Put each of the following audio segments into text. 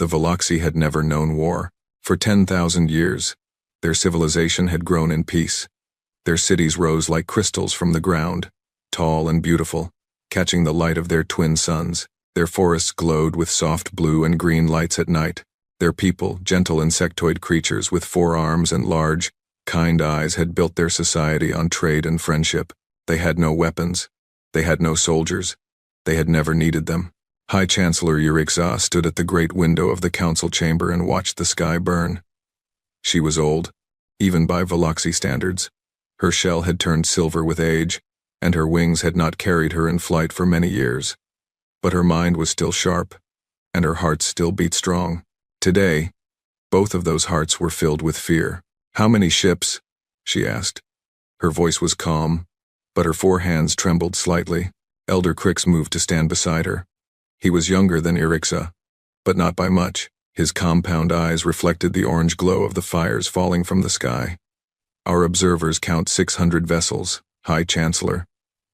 The Veloxi had never known war. For 10,000 years, their civilization had grown in peace. Their cities rose like crystals from the ground, tall and beautiful, catching the light of their twin suns. Their forests glowed with soft blue and green lights at night. Their people, gentle insectoid creatures with 4 arms and large, kind eyes, had built their society on trade and friendship. They had no weapons. They had no soldiers. They had never needed them. High Chancellor Urixa stood at the great window of the council chamber and watched the sky burn. She was old, even by Veloxi standards. Her shell had turned silver with age, and her wings had not carried her in flight for many years. But her mind was still sharp, and her heart still beat strong. Today, both of those hearts were filled with fear. "How many ships?" she asked. Her voice was calm, but her 4 hands trembled slightly. Elder Crix moved to stand beside her. He was younger than Urixa, but not by much. His compound eyes reflected the orange glow of the fires falling from the sky. "Our observers count 600 vessels, High Chancellor.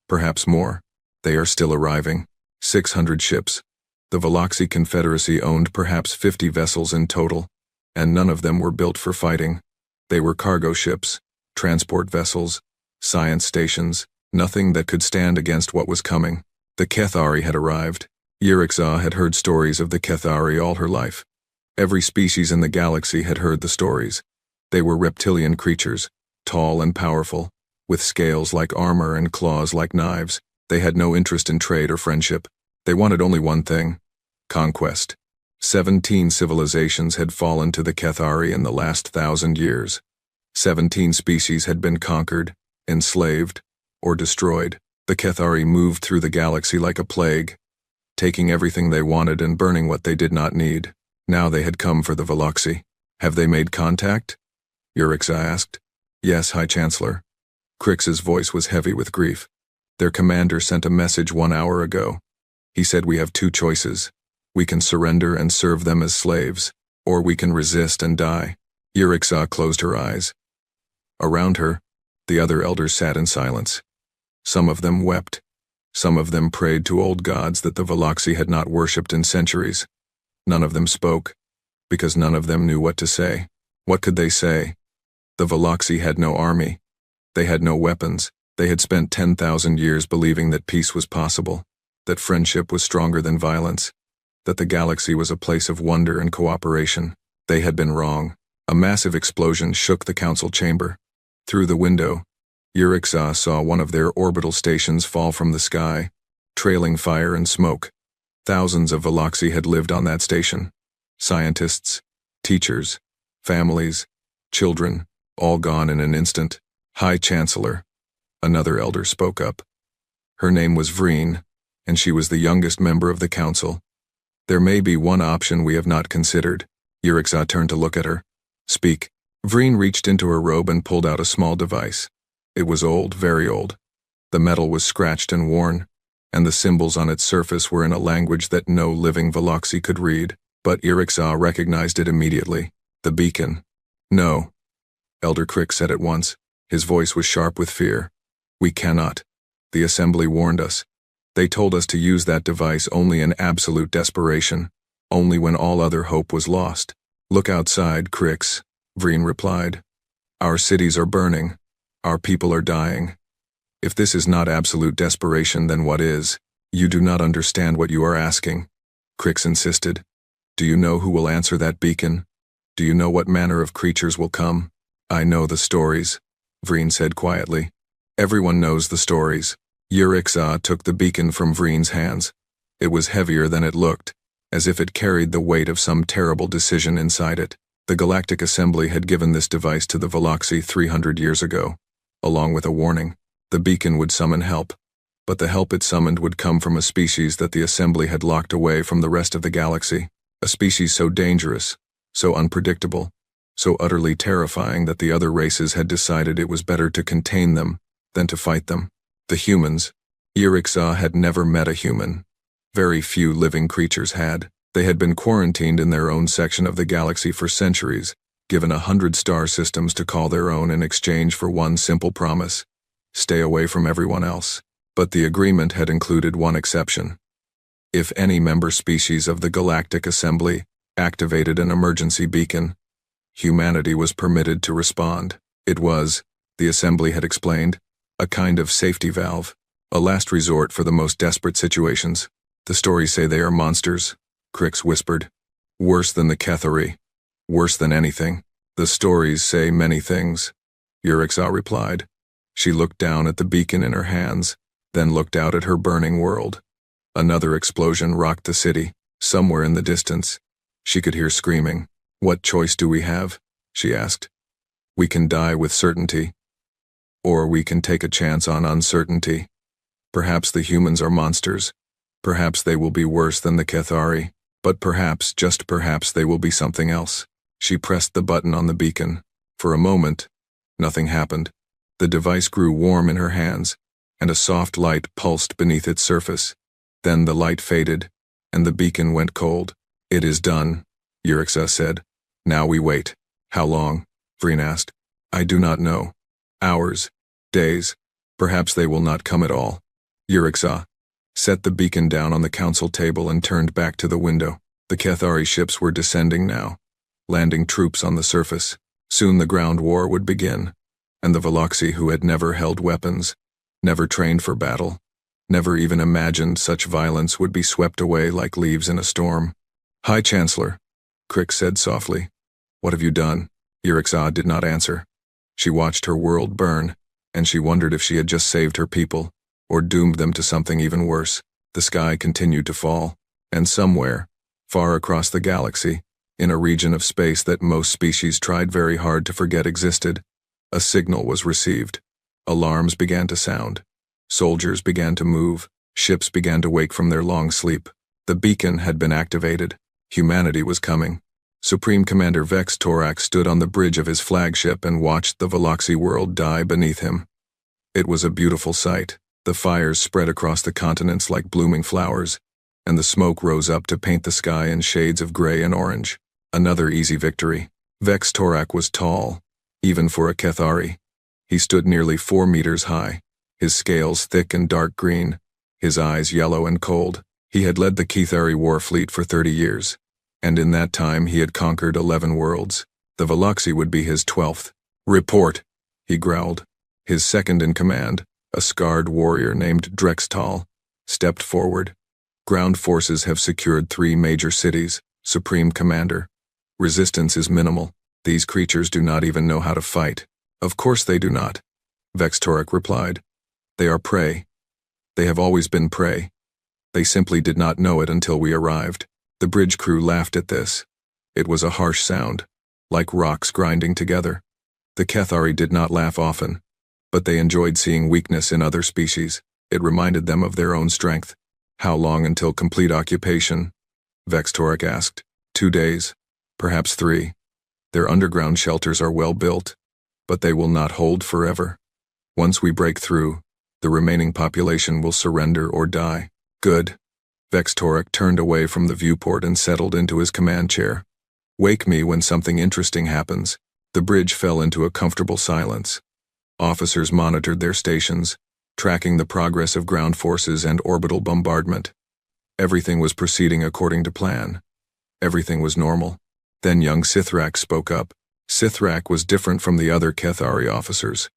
Perhaps more. They are still arriving. 600 ships. The Veloxi Confederacy owned perhaps 50 vessels in total, and none of them were built for fighting. They were cargo ships, transport vessels, science stations, nothing that could stand against what was coming. The Kethari had arrived. Urixa had heard stories of the Kethari all her life. Every species in the galaxy had heard the stories. They were reptilian creatures, tall and powerful, with scales like armor and claws like knives. They had no interest in trade or friendship. They wanted only one thing: conquest. 17 civilizations had fallen to the Kethari in the last 1,000 years. 17 species had been conquered, enslaved, or destroyed. The Kethari moved through the galaxy like a plague, taking everything they wanted and burning what they did not need. Now they had come for the Veloxi. "Have they made contact?" Urixa asked. "Yes, High Chancellor." Crix's voice was heavy with grief. "Their commander sent a message 1 hour ago. He said we have 2 choices. We can surrender and serve them as slaves, or we can resist and die." Urixa closed her eyes. Around her, the other elders sat in silence. Some of them wept. Some of them prayed to old gods that the Veloxi had not worshipped in centuries. None of them spoke, because none of them knew what to say. What could they say? The Veloxi had no army. They had no weapons. They had spent 10,000 years believing that peace was possible, that friendship was stronger than violence, that the galaxy was a place of wonder and cooperation. They had been wrong. A massive explosion shook the council chamber. Through the window, Urixa saw one of their orbital stations fall from the sky, trailing fire and smoke. Thousands of Veloxi had lived on that station. Scientists, teachers, families, children, all gone in an instant. "High Chancellor," another elder spoke up. Her name was Vreen, and she was the youngest member of the council. "There may be one option we have not considered." Urixa turned to look at her. "Speak." Vreen reached into her robe and pulled out a small device. It was old, very old. The metal was scratched and worn, and the symbols on its surface were in a language that no living Veloxi could read, but Urixa recognized it immediately. The beacon. "No," Elder Crix said at once. His voice was sharp with fear. "We cannot. The Assembly warned us. They told us to use that device only in absolute desperation, only when all other hope was lost." "Look outside, Crix," Vreen replied. "Our cities are burning. Our people are dying. If this is not absolute desperation, then what is?" "You do not understand what you are asking," Crix insisted. "Do you know who will answer that beacon? Do you know what manner of creatures will come?" "I know the stories," Vreen said quietly. "Everyone knows the stories." Urixa took the beacon from Vreen's hands. It was heavier than it looked, as if it carried the weight of some terrible decision inside it. The Galactic Assembly had given this device to the Veloxi 300 years ago, along with a warning. The beacon would summon help, but the help it summoned would come from a species that the Assembly had locked away from the rest of the galaxy, a species so dangerous, so unpredictable, so utterly terrifying that the other races had decided it was better to contain them than to fight them. The humans. Urixa had never met a human. Very few living creatures had. They had been quarantined in their own section of the galaxy for centuries, given 100 star systems to call their own in exchange for one simple promise: stay away from everyone else. But the agreement had included one exception. If any member species of the Galactic Assembly activated an emergency beacon. Humanity was permitted to respond. It was, the assembly had explained, a kind of safety valve, a last resort for the most desperate situations. The stories say they are monsters, Crix whispered. Worse than the Kethari. Worse than anything. The stories say many things, Urixa replied. She looked down at the beacon in her hands, then looked out at her burning world. Another explosion rocked the city, somewhere in the distance. She could hear screaming. What choice do we have? She asked. We can die with certainty. Or we can take a chance on uncertainty. Perhaps the humans are monsters. Perhaps they will be worse than the Kethari. But perhaps, just perhaps, they will be something else. She pressed the button on the beacon. For a moment, nothing happened. The device grew warm in her hands, and a soft light pulsed beneath its surface. Then the light faded, and the beacon went cold. It is done, Urixa said. Now we wait. How long? Vreen asked. I do not know. Hours. Days. Perhaps they will not come at all. Urixa set the beacon down on the council table and turned back to the window. The Kethari ships were descending now, landing troops on the surface. Soon the ground war would begin, and the Veloxi who had never held weapons, never trained for battle, never even imagined such violence would be swept away like leaves in a storm. High Chancellor, Crix said softly. What have you done? Urixa did not answer. She watched her world burn, and she wondered if she had just saved her people, or doomed them to something even worse. The sky continued to fall, and somewhere, far across the galaxy, in a region of space that most species tried very hard to forget existed, a signal was received. Alarms began to sound. Soldiers began to move. Ships began to wake from their long sleep. The beacon had been activated. Humanity was coming. Supreme Commander Vex Torak stood on the bridge of his flagship and watched the Veloxi world die beneath him. It was a beautiful sight. The fires spread across the continents like blooming flowers, and the smoke rose up to paint the sky in shades of gray and orange. Another easy victory. Vex Torak was tall, even for a Kethari. He stood nearly 4 meters high, his scales thick and dark green, his eyes yellow and cold. He had led the Kethari war fleet for 30 years, and in that time he had conquered 11 worlds. The Veloxi would be his 12th. Report, he growled. His second in command, a scarred warrior named Drextal, stepped forward. Ground forces have secured 3 major cities, Supreme Commander. Resistance is minimal. These creatures do not even know how to fight. Of course they do not, Vex Torak replied. They are prey. They have always been prey. They simply did not know it until we arrived. The bridge crew laughed at this. It was a harsh sound, like rocks grinding together. The Kethari did not laugh often, but they enjoyed seeing weakness in other species. It reminded them of their own strength. How long until complete occupation? Vex Torak asked. 2 days, perhaps 3. Their underground shelters are well built, but they will not hold forever. Once we break through, the remaining population will surrender or die. Good. Vex Torak turned away from the viewport and settled into his command chair. Wake me when something interesting happens. The bridge fell into a comfortable silence. Officers monitored their stations, tracking the progress of ground forces and orbital bombardment. Everything was proceeding according to plan. Everything was normal. Then young Sithrak spoke up. Sithrak was different from the other Kethari officers.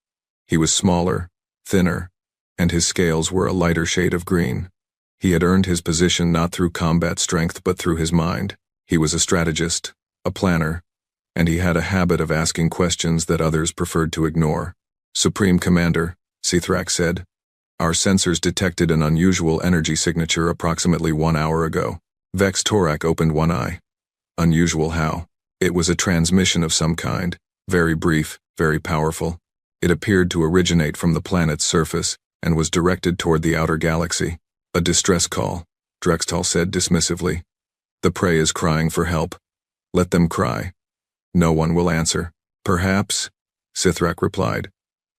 He was smaller, thinner, and his scales were a lighter shade of green. He had earned his position not through combat strength but through his mind. He was a strategist, a planner, and he had a habit of asking questions that others preferred to ignore. Supreme Commander, Sithrak said, our sensors detected an unusual energy signature approximately 1 hour ago. Vex Torak opened one eye. Unusual how? It was a transmission of some kind, very brief, very powerful. It appeared to originate from the planet's surface and was directed toward the outer galaxy. A distress call, Drextal said dismissively. The prey is crying for help. Let them cry. No one will answer. Perhaps, Sithrak replied.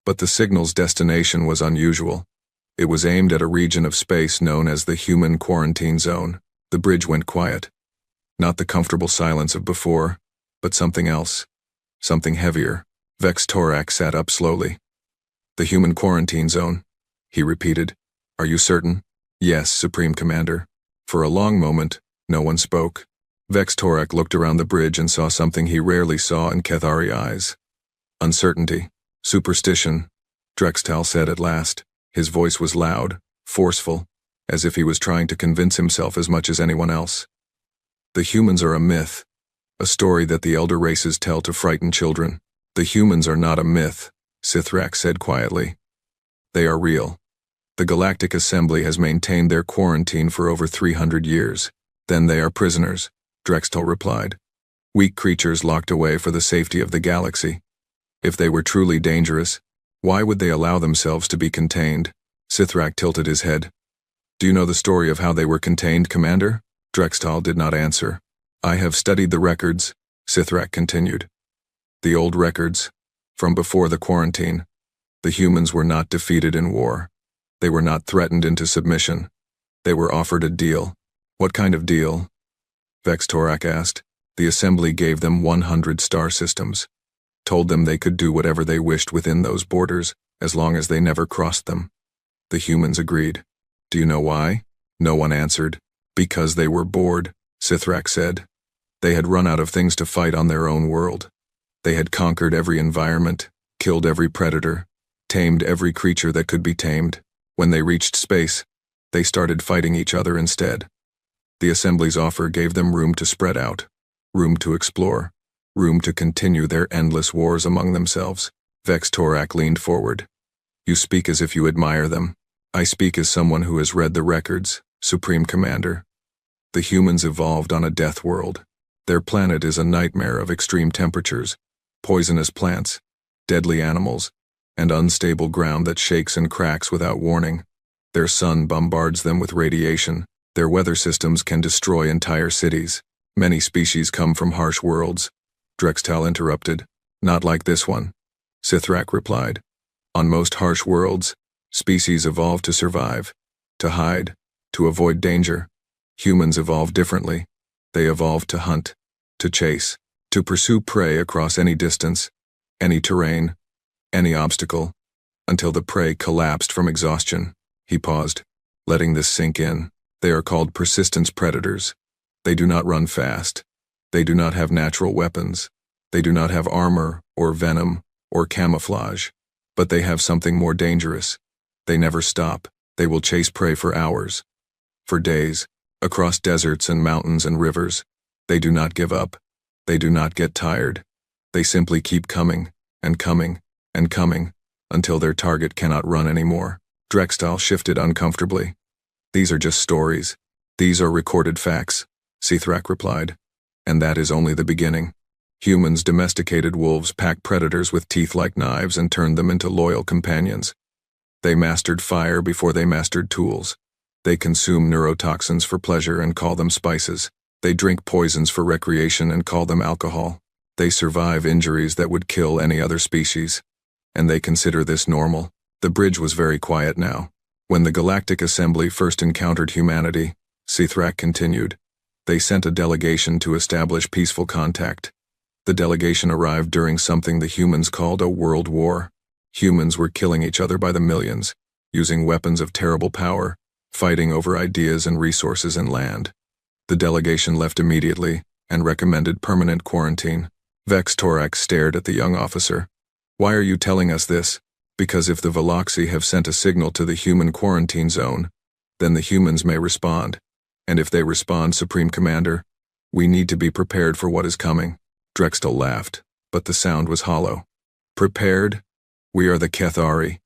But the signal's destination was unusual. It was aimed at a region of space known as the Human Quarantine Zone. The bridge went quiet. Not the comfortable silence of before, but something else. Something heavier. Vex Torak sat up slowly. The Human Quarantine Zone, he repeated. Are you certain? Yes, Supreme Commander. For a long moment, no one spoke. Vex Torak looked around the bridge and saw something he rarely saw in Kethari eyes. Uncertainty. Superstition, Drextal said at last. His voice was loud, forceful, as if he was trying to convince himself as much as anyone else. The humans are a myth, a story that the elder races tell to frighten children. The humans are not a myth, Sithrak said quietly. They are real. The Galactic Assembly has maintained their quarantine for over 300 years. Then they are prisoners, Drextal replied. Weak creatures locked away for the safety of the galaxy. If they were truly dangerous, why would they allow themselves to be contained? Sithrak tilted his head. Do you know the story of how they were contained, Commander? Drextal did not answer. I have studied the records, Sithrak continued. The old records, from before the quarantine. The humans were not defeated in war. They were not threatened into submission. They were offered a deal. What kind of deal? Vex Torak asked. The Assembly gave them 100 star systems. Told them they could do whatever they wished within those borders, as long as they never crossed them. The humans agreed. Do you know why? No one answered. Because they were bored, Sithrak said. They had run out of things to fight on their own world. They had conquered every environment, killed every predator, tamed every creature that could be tamed. When they reached space, they started fighting each other instead. The Assembly's offer gave them room to spread out, room to explore, room to continue their endless wars among themselves. Vex Torak leaned forward. You speak as if you admire them. I speak as someone who has read the records, Supreme Commander. The humans evolved on a death world. Their planet is a nightmare of extreme temperatures, poisonous plants, deadly animals, and unstable ground that shakes and cracks without warning. Their sun bombards them with radiation. Their weather systems can destroy entire cities. Many species come from harsh worlds. Drextal interrupted. Not like this one, Sithrak replied. On most harsh worlds, species evolve to survive, to hide, to avoid danger. Humans evolve differently. They evolve to hunt, to chase, to pursue prey across any distance, any terrain, any obstacle, until the prey collapsed from exhaustion. He paused, letting this sink in. They are called persistence predators. They do not run fast. They do not have natural weapons. They do not have armor, or venom, or camouflage. But they have something more dangerous. They never stop. They will chase prey for hours, for days, across deserts and mountains and rivers. They do not give up. They do not get tired. They simply keep coming, and coming, and coming, until their target cannot run anymore. Drextal shifted uncomfortably. These are just stories. These are recorded facts, Sithrak replied. And that is only the beginning. Humans domesticated wolves, pack predators with teeth like knives, and turned them into loyal companions. They mastered fire before they mastered tools. They consume neurotoxins for pleasure and call them spices. They drink poisons for recreation and call them alcohol. They survive injuries that would kill any other species. And they consider this normal. The bridge was very quiet now. When the Galactic Assembly first encountered humanity, Sithrak continued, they sent a delegation to establish peaceful contact. The delegation arrived during something the humans called a world war. Humans were killing each other by the millions, using weapons of terrible power, fighting over ideas and resources and land. The delegation left immediately and recommended permanent quarantine. Vex Torak stared at the young officer. Why are you telling us this? Because if the Veloxi have sent a signal to the human quarantine zone, then the humans may respond. And if they respond, Supreme Commander, we need to be prepared for what is coming. Drextal laughed, but the sound was hollow. Prepared? We are the Kethari.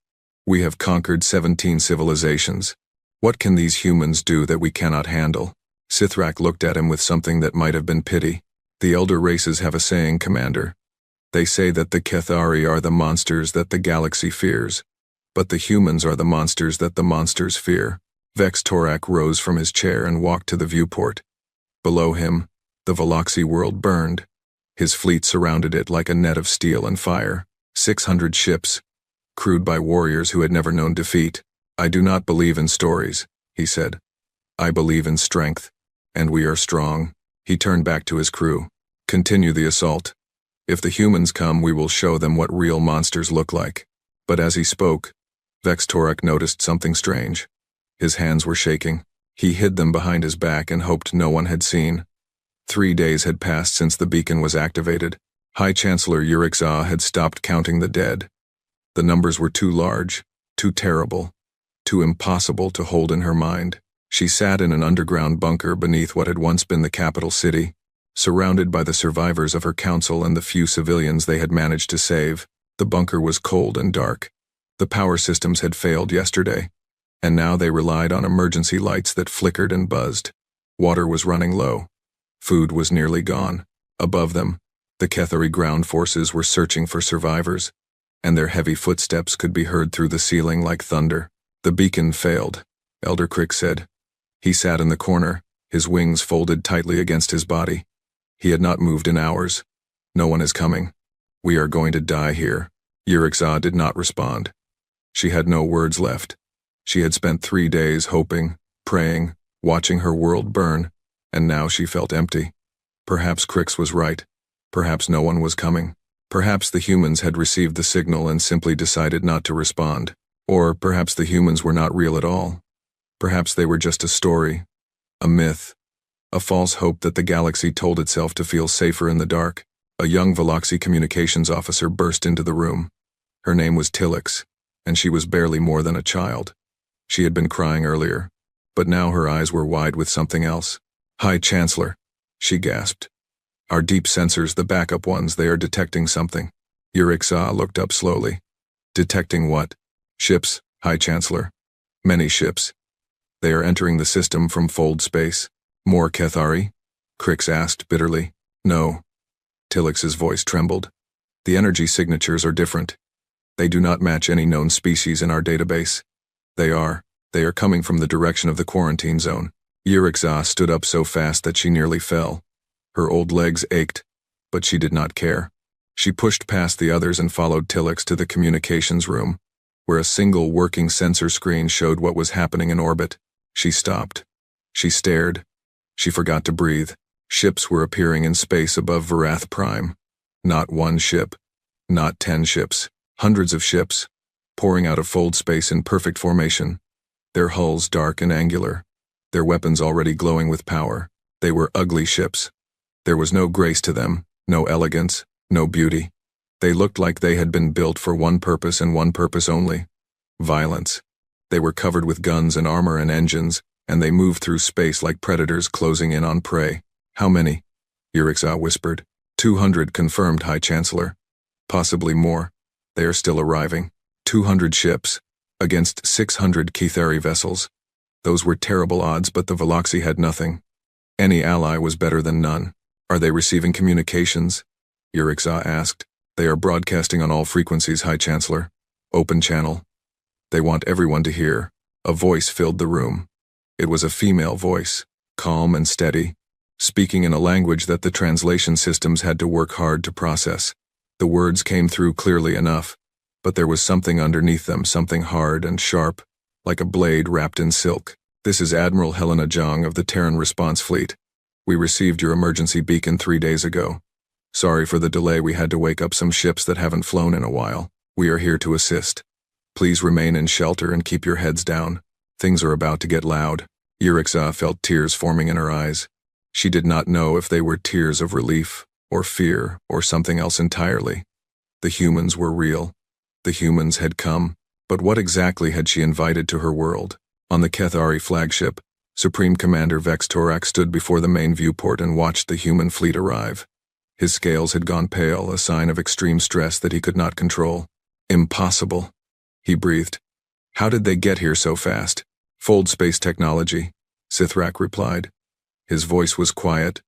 We have conquered 17 civilizations. What can these humans do that we cannot handle? Sithrak looked at him with something that might have been pity. The elder races have a saying, Commander. They say that the Kethari are the monsters that the galaxy fears, but the humans are the monsters that the monsters fear. Vex Torak rose from his chair and walked to the viewport. Below him, the Veloxi world burned. His fleet surrounded it like a net of steel and fire. 600 ships, crewed by warriors who had never known defeat. I do not believe in stories, he said. I believe in strength, and we are strong. He turned back to his crew. Continue the assault. If the humans come, we will show them what real monsters look like. But as he spoke, Vex Torak noticed something strange. His hands were shaking. He hid them behind his back and hoped no one had seen. 3 days had passed since the beacon was activated. High Chancellor Yurikza had stopped counting the dead. The numbers were too large, too terrible, too impossible to hold in her mind. She sat in an underground bunker beneath what had once been the capital city, surrounded by the survivors of her council and the few civilians they had managed to save. The bunker was cold and dark. The power systems had failed yesterday, and now they relied on emergency lights that flickered and buzzed. Water was running low. Food was nearly gone. Above them, the Kethari ground forces were searching for survivors, and their heavy footsteps could be heard through the ceiling like thunder. The beacon failed, Elder Crick said. He sat in the corner, his wings folded tightly against his body. He had not moved in hours. No one is coming. We are going to die here. Yurikza did not respond. She had no words left. She had spent 3 days hoping, praying, watching her world burn, and now she felt empty. Perhaps Crix was right. Perhaps no one was coming. Perhaps the humans had received the signal and simply decided not to respond. Or perhaps the humans were not real at all. Perhaps they were just a story, a myth, a false hope that the galaxy told itself to feel safer in the dark. A young Veloxy communications officer burst into the room. Her name was Tillix, and she was barely more than a child. She had been crying earlier, but now her eyes were wide with something else. High Chancellor, she gasped. Our deep sensors, the backup ones, they are detecting something. Yurikza looked up slowly. Detecting what? Ships, High Chancellor. Many ships. They are entering the system from fold space. More Kethari? Crix asked bitterly. No. Tillix's voice trembled. The energy signatures are different. They do not match any known species in our database. They are coming from the direction of the quarantine zone. Yurikza stood up so fast that she nearly fell. Her old legs ached, but she did not care. She pushed past the others and followed Tillix to the communications room, where a single working sensor screen showed what was happening in orbit. She stopped. She stared. She forgot to breathe. Ships were appearing in space above Varath Prime. Not one ship. Not 10 ships. Hundreds of ships, pouring out of fold space in perfect formation. Their hulls dark and angular. Their weapons already glowing with power. They were ugly ships. There was no grace to them, no elegance, no beauty. They looked like they had been built for one purpose and one purpose only: violence. They were covered with guns and armor and engines, and they moved through space like predators closing in on prey. How many? Yurikza whispered. 200 confirmed, High Chancellor. Possibly more. They are still arriving. 200 ships, against 600 Kethari vessels. Those were terrible odds, but the Veloxy had nothing. Any ally was better than none. Are they receiving communications? Yurikza asked. They are broadcasting on all frequencies, High Chancellor. Open channel. They want everyone to hear. A voice filled the room. It was a female voice, calm and steady, speaking in a language that the translation systems had to work hard to process. The words came through clearly enough, but there was something underneath them, something hard and sharp, like a blade wrapped in silk. This is Admiral Helena Zhang of the Terran Response Fleet. We received your emergency beacon 3 days ago. Sorry for the delay, we had to wake up some ships that haven't flown in a while. We are here to assist. Please remain in shelter and keep your heads down. Things are about to get loud. Yurikza felt tears forming in her eyes. She did not know if they were tears of relief, or fear, or something else entirely. The humans were real. The humans had come. But what exactly had she invited to her world? On the Kethari flagship, Supreme Commander Vex Torak stood before the main viewport and watched the human fleet arrive. His scales had gone pale, a sign of extreme stress that he could not control. Impossible, he breathed. How did they get here so fast? Fold space technology, Sithrak replied. His voice was quiet,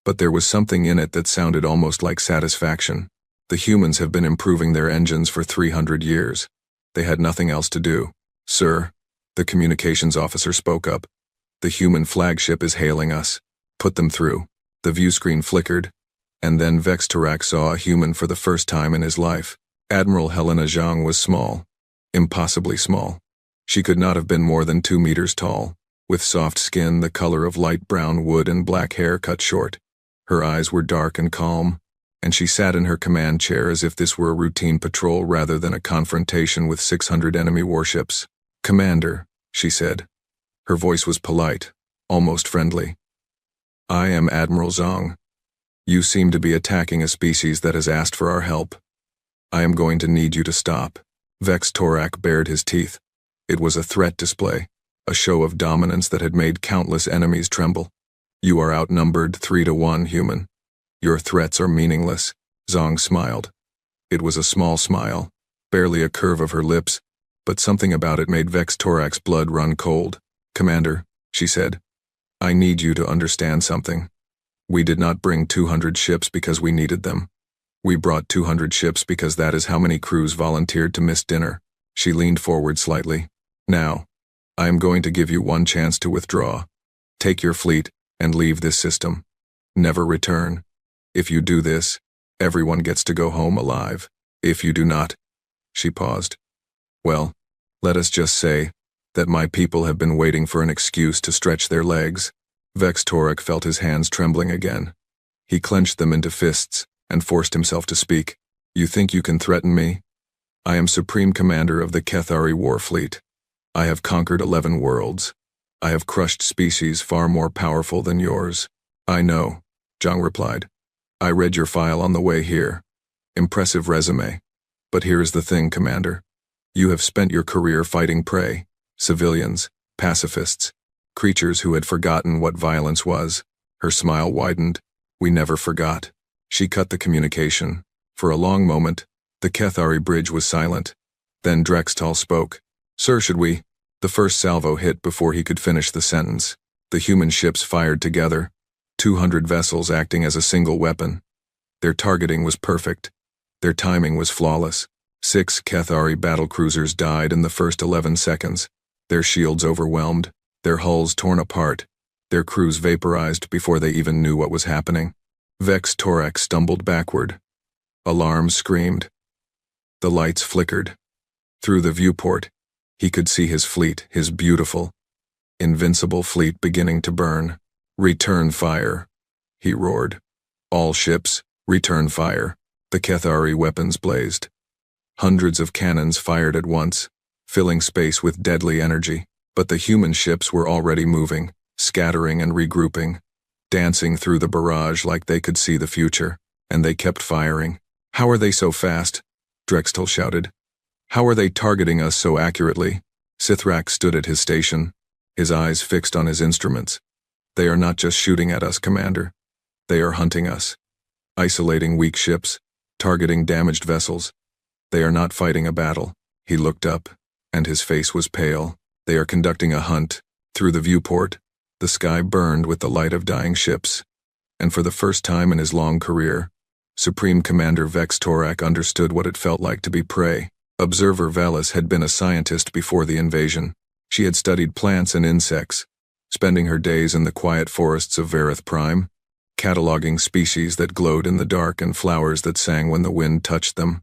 but there was something in it that sounded almost like satisfaction. The humans have been improving their engines for 300 years. They had nothing else to do. Sir, the communications officer spoke up. The human flagship is hailing us. Put them through. The view screen flickered, and then Vex Torak saw a human for the first time in his life. Admiral Helena Zhang was small. Impossibly small. She could not have been more than 2 meters tall, with soft skin the color of light brown wood and black hair cut short. Her eyes were dark and calm, and she sat in her command chair as if this were a routine patrol rather than a confrontation with 600 enemy warships. Commander, she said. Her voice was polite, almost friendly. I am Admiral Zong. You seem to be attacking a species that has asked for our help. I am going to need you to stop. Vex Torak bared his teeth. It was a threat display, a show of dominance that had made countless enemies tremble. You are outnumbered 3-1, human. Your threats are meaningless. Zong smiled. It was a small smile, barely a curve of her lips, but something about it made Vex Torak's blood run cold. Commander, she said, I need you to understand something. We did not bring 200 ships because we needed them. We brought 200 ships because that is how many crews volunteered to miss dinner. She leaned forward slightly. Now, I am going to give you one chance to withdraw. Take your fleet and leave this system. Never return. If you do this, everyone gets to go home alive. If you do not, she paused. Well, let us just say that my people have been waiting for an excuse to stretch their legs. Vex Torak felt his hands trembling again. He clenched them into fists and forced himself to speak. You think you can threaten me? I am Supreme Commander of the Kethari War Fleet. I have conquered 11 worlds. I have crushed species far more powerful than yours. I know, Zhang replied. I read your file on the way here. Impressive resume. But here is the thing, Commander. You have spent your career fighting prey, civilians, pacifists, creatures who had forgotten what violence was. Her smile widened. We never forgot. She cut the communication. For a long moment, the Kethari bridge was silent. Then Drextal spoke. Sir, should we? The first salvo hit before he could finish the sentence. The human ships fired together, 200 vessels acting as a single weapon. Their targeting was perfect. Their timing was flawless. 6 Kethari battlecruisers died in the first 11 seconds, their shields overwhelmed, their hulls torn apart, their crews vaporized before they even knew what was happening. Vex Torak stumbled backward. Alarms screamed. The lights flickered. Through the viewport, he could see his fleet, his beautiful, invincible fleet beginning to burn. Return fire, he roared. All ships, return fire. The Kethari weapons blazed. Hundreds of cannons fired at once, filling space with deadly energy. But the human ships were already moving, scattering and regrouping, dancing through the barrage like they could see the future, and they kept firing. How are they so fast? Drextal shouted. How are they targeting us so accurately? Sithrak stood at his station, his eyes fixed on his instruments. They are not just shooting at us, Commander. They are hunting us, isolating weak ships, targeting damaged vessels. They are not fighting a battle. He looked up, and his face was pale. They are conducting a hunt. Through the viewport, the sky burned with the light of dying ships. And for the first time in his long career, Supreme Commander Vex Torak understood what it felt like to be prey. Observer Velis had been a scientist before the invasion. She had studied plants and insects, spending her days in the quiet forests of Vareth Prime, cataloging species that glowed in the dark and flowers that sang when the wind touched them.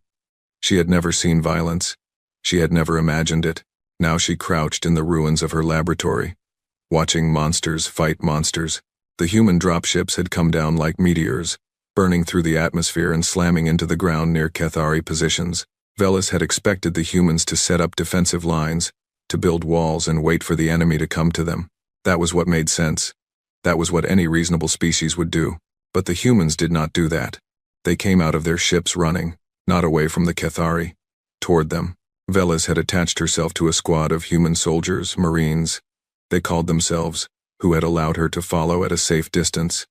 She had never seen violence. She had never imagined it. Now she crouched in the ruins of her laboratory, watching monsters fight monsters. The human dropships had come down like meteors, burning through the atmosphere and slamming into the ground near Kethari positions. Velis had expected the humans to set up defensive lines, to build walls and wait for the enemy to come to them. That was what made sense. That was what any reasonable species would do. But the humans did not do that. They came out of their ships running, not away from the Kethari, toward them. Velis had attached herself to a squad of human soldiers, marines. They called themselves, who had allowed her to follow at a safe distance.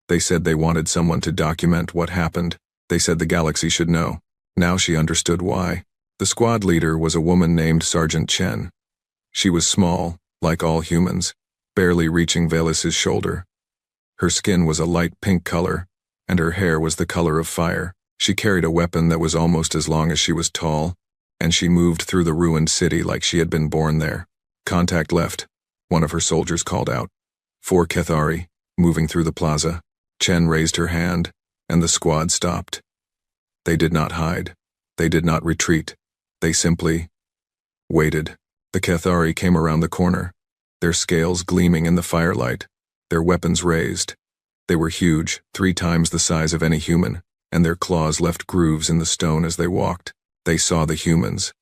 They said they wanted someone to document what happened. They said the galaxy should know. Now she understood why. The squad leader was a woman named Sergeant Chen. She was small, like all humans, barely reaching Velis's shoulder. Her skin was a light pink color, and her hair was the color of fire. She carried a weapon that was almost as long as she was tall, and she moved through the ruined city like she had been born there. Contact left, one of her soldiers called out. 4 Kethari, moving through the plaza. Chen raised her hand, and the squad stopped. They did not hide. They did not retreat. They simply waited. The Kethari came around the corner, their scales gleaming in the firelight, their weapons raised. They were huge, 3 times the size of any human, and their claws left grooves in the stone as they walked. They saw the humans.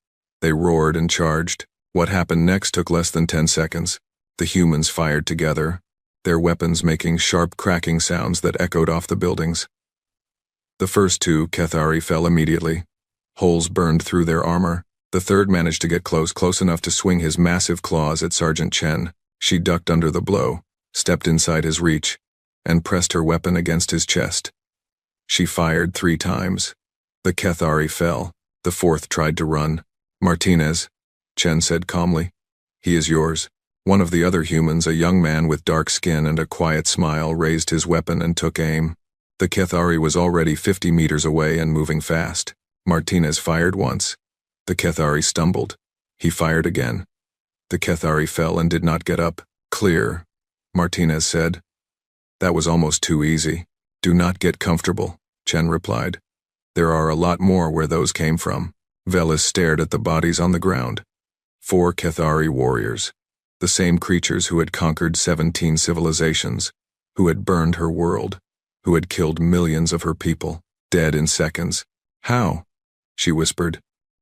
They roared and charged. What happened next took less than 10 seconds. The humans fired together, their weapons making sharp cracking sounds that echoed off the buildings. The first two Kethari fell immediately. Holes burned through their armor. The third managed to get close enough to swing his massive claws at Sergeant Chen. She ducked under the blow, stepped inside his reach, and pressed her weapon against his chest. She fired 3 times. The Kethari fell. The fourth tried to run. "Martinez," Chen said calmly. "He is yours." One of the other humans, a young man with dark skin and a quiet smile, raised his weapon and took aim. The Kethari was already 50 meters away and moving fast. Martinez fired once. The Kethari stumbled. He fired again. The Kethari fell and did not get up. "Clear," Martinez said. "That was almost too easy." "Do not get comfortable," Chen replied. "There are a lot more where those came from." Velis stared at the bodies on the ground. 4 Kethari warriors. The same creatures who had conquered 17 civilizations, who had burned her world, who had killed millions of her people, dead in seconds. "How?" she whispered.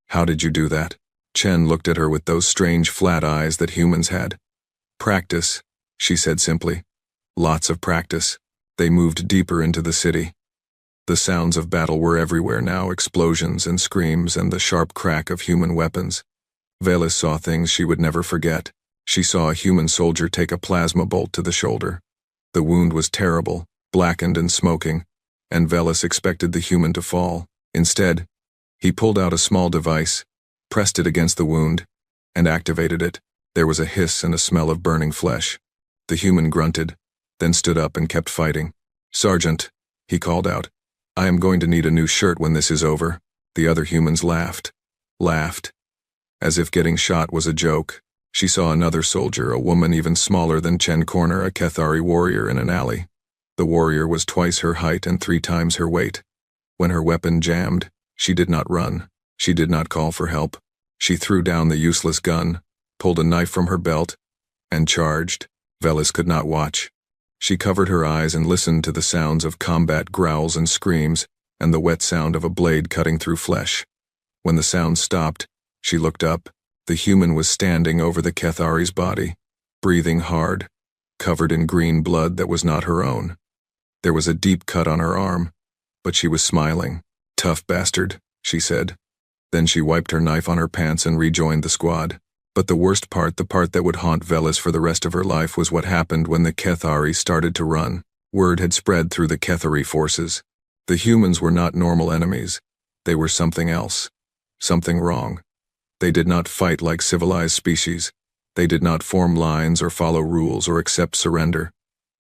"How did you do that?" Chen looked at her with those strange flat eyes that humans had. "Practice," she said simply. "Lots of practice." They moved deeper into the city. The sounds of battle were everywhere now, explosions and screams and the sharp crack of human weapons. Velis saw things she would never forget. She saw a human soldier take a plasma bolt to the shoulder. The wound was terrible, blackened and smoking, and Velis expected the human to fall. Instead, he pulled out a small device, pressed it against the wound, and activated it. There was a hiss and a smell of burning flesh. The human grunted, then stood up and kept fighting. "Sergeant," he called out, "I am going to need a new shirt when this is over." The other humans laughed, as if getting shot was a joke. She saw another soldier, a woman even smaller than Chen, corner a Kethari warrior in an alley. The warrior was twice her height and 3 times her weight. When her weapon jammed, she did not run. She did not call for help. She threw down the useless gun, pulled a knife from her belt, and charged. Velis could not watch. She covered her eyes and listened to the sounds of combat growls and screams, and the wet sound of a blade cutting through flesh. When the sound stopped, she looked up. The human was standing over the Kethari's body, breathing hard, covered in green blood that was not her own. There was a deep cut on her arm, but she was smiling. "Tough bastard," she said. Then she wiped her knife on her pants and rejoined the squad. But the worst part, the part that would haunt Velis for the rest of her life, was what happened when the Kethari started to run. Word had spread through the Kethari forces. The humans were not normal enemies. They were something else. Something wrong. They did not fight like civilized species. They did not form lines or follow rules or accept surrender.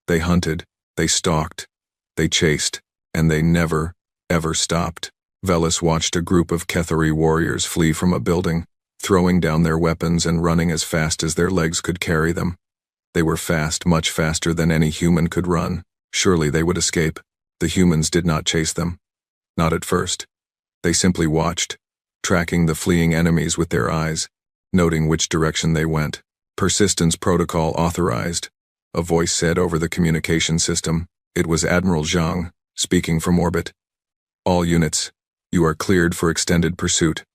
They hunted, they stalked, they chased, and they never, ever stopped. Velis watched a group of Kethari warriors flee from a building, throwing down their weapons and running as fast as their legs could carry them. They were fast, much faster than any human could run. Surely they would escape. The humans did not chase them. Not at first. They simply watched, tracking the fleeing enemies with their eyes, noting which direction they went. "Persistence protocol authorized," a voice said over the communication system. It was Admiral Zhang, speaking from orbit. "All units, you are cleared for extended pursuit.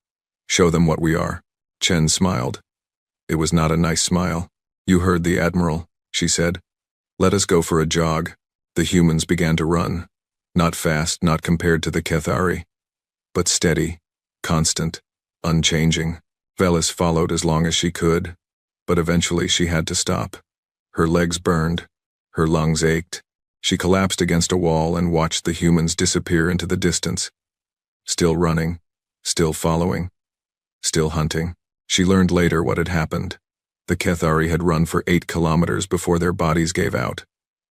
Show them what we are." Chen smiled. It was not a nice smile. "You heard the Admiral," she said. "Let us go for a jog." The humans began to run. Not fast, not compared to the Kethari, but steady, constant, unchanging. Velis followed as long as she could, but eventually she had to stop. Her legs burned. Her lungs ached. She collapsed against a wall and watched the humans disappear into the distance. Still running, still following, still hunting. She learned later what had happened. The Kethari had run for 8 kilometers before their bodies gave out.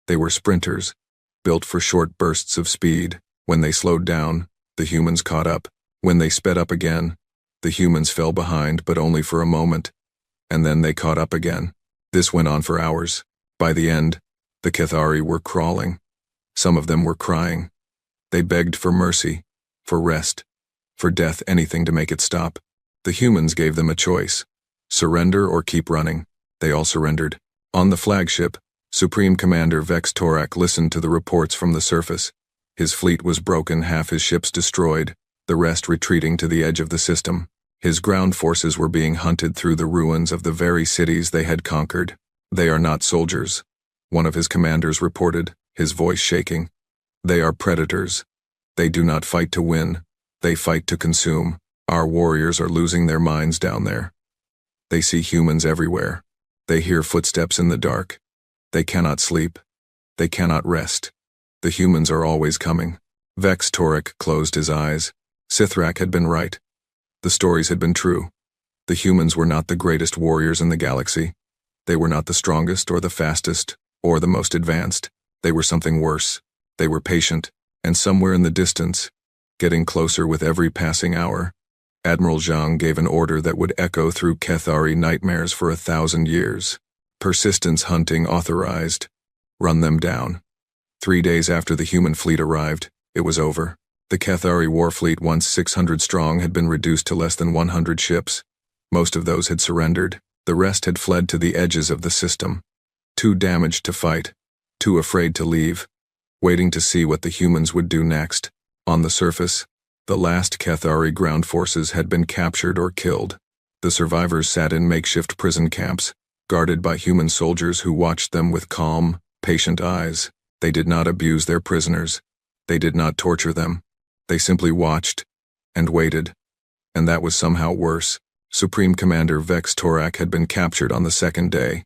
They were sprinters, built for short bursts of speed. When they slowed down, the humans caught up. When they sped up again, the humans fell behind, but only for a moment, and then they caught up again. This went on for hours. By the end, the Kethari were crawling. Some of them were crying. They begged for mercy, for rest, for death, anything to make it stop. The humans gave them a choice: surrender or keep running. They all surrendered. On the flagship, Supreme Commander Vex Torak listened to the reports from the surface. His fleet was broken, half his ships destroyed, the rest retreating to the edge of the system. His ground forces were being hunted through the ruins of the very cities they had conquered. "They are not soldiers," one of his commanders reported, his voice shaking. They are predators. They do not fight to win. They fight to consume. Our warriors are losing their minds down there. They see humans everywhere. They hear footsteps in the dark. They cannot sleep. They cannot rest. The humans are always coming. Vex Torak closed his eyes. Sithrak had been right. The stories had been true. The humans were not the greatest warriors in the galaxy. They were not the strongest or the fastest or the most advanced. They were something worse. They were patient, and somewhere in the distance, getting closer with every passing hour, Admiral Zhang gave an order that would echo through Kethari nightmares for 1,000 years. Persistence hunting authorized. Run them down. 3 days after the human fleet arrived, it was over. The Kethari war fleet, once 600 strong, had been reduced to less than 100 ships. Most of those had surrendered. The rest had fled to the edges of the system. Too damaged to fight. Too afraid to leave. Waiting to see what the humans would do next. On the surface, the last Kethari ground forces had been captured or killed. The survivors sat in makeshift prison camps, guarded by human soldiers who watched them with calm, patient eyes. They did not abuse their prisoners. They did not torture them. They simply watched and waited. And that was somehow worse. Supreme Commander Vex Torak had been captured on the second day.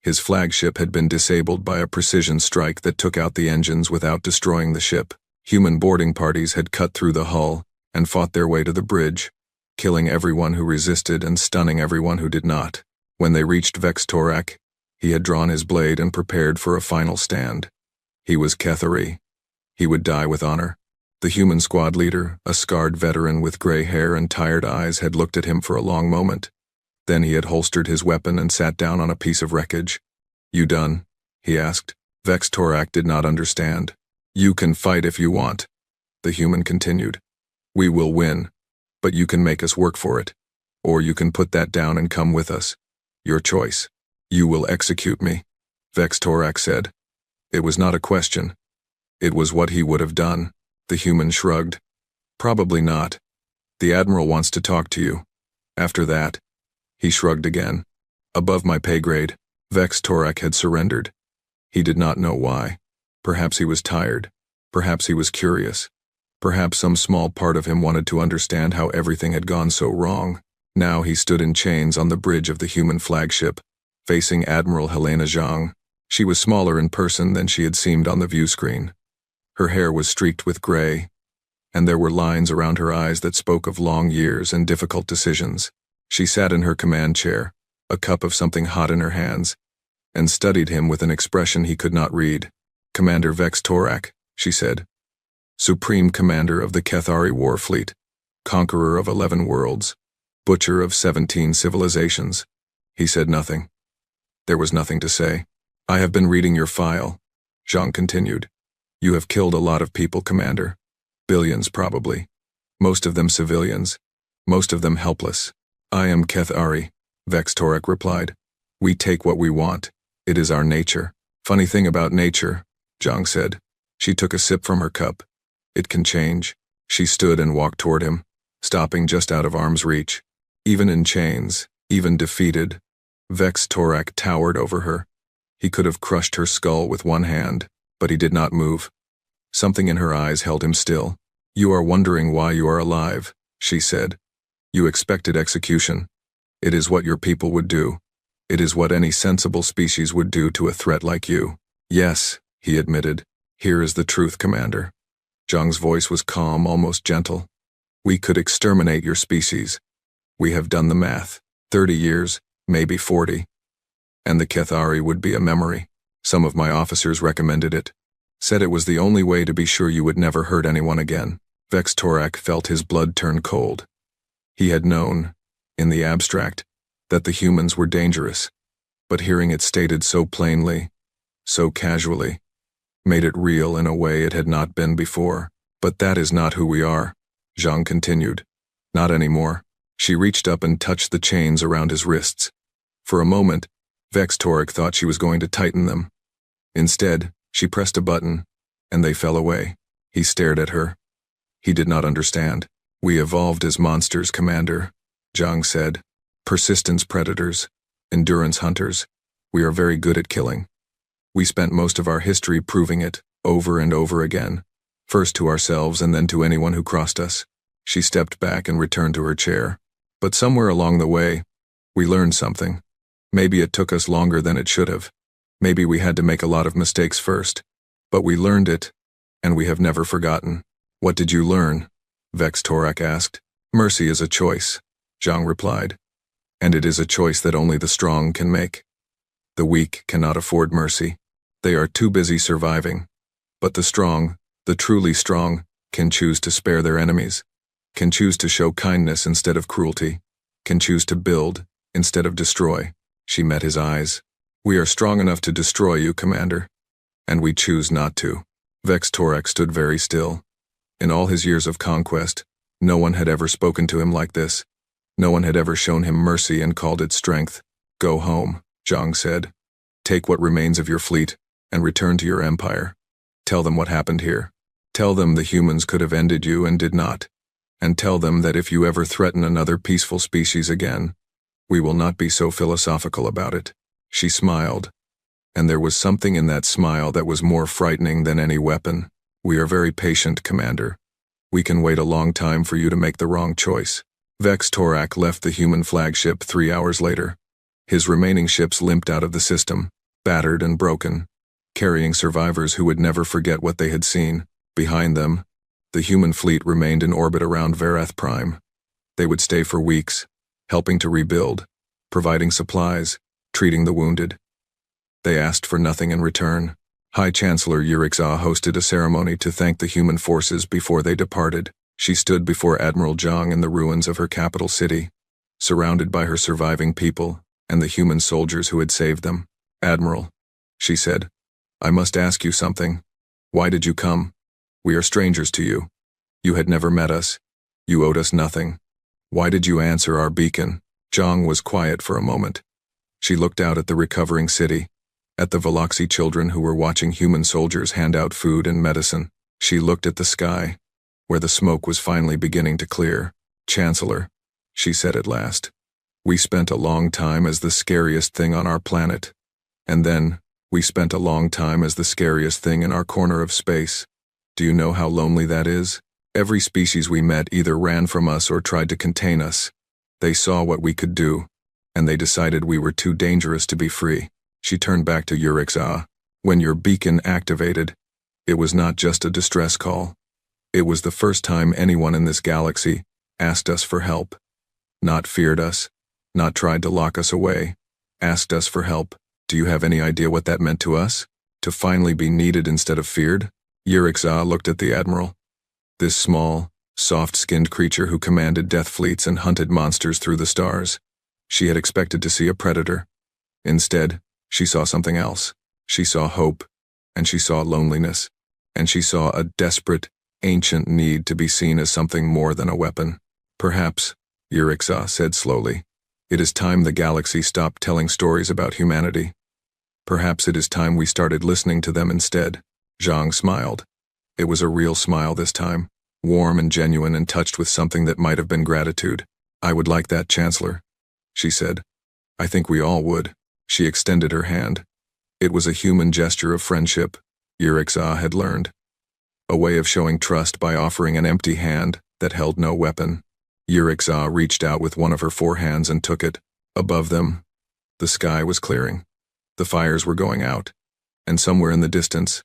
His flagship had been disabled by a precision strike that took out the engines without destroying the ship. Human boarding parties had cut through the hull and fought their way to the bridge, killing everyone who resisted and stunning everyone who did not. When they reached Vex Torak, he had drawn his blade and prepared for a final stand. He was Kethari. He would die with honor. The human squad leader, a scarred veteran with gray hair and tired eyes, had looked at him for a long moment. Then he had holstered his weapon and sat down on a piece of wreckage. "You done?" he asked. Vex Torak did not understand. "You can fight if you want," the human continued. "We will win, but you can make us work for it. Or you can put that down and come with us. Your choice." "You will execute me," Vex Torak said. It was not a question. It was what he would have done. The human shrugged. "Probably not. The Admiral wants to talk to you. After that," he shrugged again. "Above my pay grade." Vex Torak had surrendered. He did not know why. Perhaps he was tired. Perhaps he was curious. Perhaps some small part of him wanted to understand how everything had gone so wrong. Now he stood in chains on the bridge of the human flagship, facing Admiral Helena Zhang. She was smaller in person than she had seemed on the view screen. Her hair was streaked with gray, and there were lines around her eyes that spoke of long years and difficult decisions. She sat in her command chair, a cup of something hot in her hands, and studied him with an expression he could not read. "Commander Vex Torak," she said. "Supreme Commander of the Kethari War Fleet, Conqueror of 11 worlds, Butcher of 17 civilizations." He said nothing. There was nothing to say. "I have been reading your file," Zhang continued. "You have killed a lot of people, Commander. Billions, probably. Most of them civilians. Most of them helpless." "I am Kethari," Vex Torak replied. "We take what we want. It is our nature." "Funny thing about nature," Zhang said. She took a sip from her cup. "It can change." She stood and walked toward him, stopping just out of arm's reach. Even in chains, even defeated, Vex Torak towered over her. He could have crushed her skull with one hand, but he did not move. Something in her eyes held him still. "You are wondering why you are alive," she said. "You expected execution. It is what your people would do. It is what any sensible species would do to a threat like you." "Yes," he admitted. "Here is the truth, Commander." Zhang's voice was calm, almost gentle. "We could exterminate your species. We have done the math. 30 years, maybe 40. And the Kethari would be a memory. Some of my officers recommended it. Said it was the only way to be sure you would never hurt anyone again." Vex Torak felt his blood turn cold. He had known, in the abstract, that the humans were dangerous, but hearing it stated so plainly, so casually, made it real in a way it had not been before. "But that is not who we are," Zhang continued. "Not anymore." She reached up and touched the chains around his wrists. For a moment, Vex Torak thought she was going to tighten them. Instead, she pressed a button, and they fell away. He stared at her. He did not understand. "We evolved as monsters, Commander," Zhang said. "Persistence predators, endurance hunters. We are very good at killing. We spent most of our history proving it, over and over again, first to ourselves and then to anyone who crossed us. She stepped back and returned to her chair. But somewhere along the way, we learned something. Maybe it took us longer than it should have. Maybe we had to make a lot of mistakes first. But we learned it, and we have never forgotten. What did you learn? Vex Torak asked. Mercy is a choice, Zhang replied. And it is a choice that only the strong can make. The weak cannot afford mercy. They are too busy surviving. But the strong, the truly strong, can choose to spare their enemies, can choose to show kindness instead of cruelty, can choose to build instead of destroy. She met his eyes. We are strong enough to destroy you, Commander. And we choose not to. Vex Torak stood very still. In all his years of conquest, no one had ever spoken to him like this. No one had ever shown him mercy and called it strength. Go home, Zhang said. Take what remains of your fleet and return to your empire. Tell them what happened here. Tell them the humans could have ended you and did not. And tell them that if you ever threaten another peaceful species again, we will not be so philosophical about it. She smiled, and there was something in that smile that was more frightening than any weapon. We are very patient, Commander. We can wait a long time for you to make the wrong choice. Vex Torak left the human flagship 3 hours later. His remaining ships limped out of the system, battered and broken, carrying survivors who would never forget what they had seen. Behind them, the human fleet remained in orbit around Verath Prime. They would stay for weeks, helping to rebuild, providing supplies, treating the wounded. They asked for nothing in return. High Chancellor Yurikza hosted a ceremony to thank the human forces before they departed. She stood before Admiral Zhang in the ruins of her capital city, surrounded by her surviving people and the human soldiers who had saved them. Admiral, she said, I must ask you something. Why did you come? We are strangers to you. You had never met us. You owed us nothing. Why did you answer our beacon? Zhang was quiet for a moment. She looked out at the recovering city, at the Veloxi children who were watching human soldiers hand out food and medicine. She looked at the sky, where the smoke was finally beginning to clear. Chancellor, she said at last, we spent a long time as the scariest thing on our planet. And then, we spent a long time as the scariest thing in our corner of space. Do you know how lonely that is? Every species we met either ran from us or tried to contain us. They saw what we could do, and they decided we were too dangerous to be free. She turned back to Yurikza. When your beacon activated, it was not just a distress call. It was the first time anyone in this galaxy asked us for help. Not feared us, not tried to lock us away, asked us for help. Do you have any idea what that meant to us? To finally be needed instead of feared? Yurikza looked at the Admiral. This small, soft-skinned creature who commanded death fleets and hunted monsters through the stars. She had expected to see a predator. Instead, she saw something else. She saw hope, and she saw loneliness, and she saw a desperate, ancient need to be seen as something more than a weapon. Perhaps, Yurikza said slowly, it is time the galaxy stopped telling stories about humanity. Perhaps it is time we started listening to them instead. Zhang smiled. It was a real smile this time, warm and genuine and touched with something that might have been gratitude. I would like that, Chancellor, she said. I think we all would. She extended her hand. It was a human gesture of friendship, Yurikza had learned. A way of showing trust by offering an empty hand that held no weapon. Yurikza reached out with one of her 4 hands and took it. Above them, the sky was clearing. The fires were going out, and somewhere in the distance,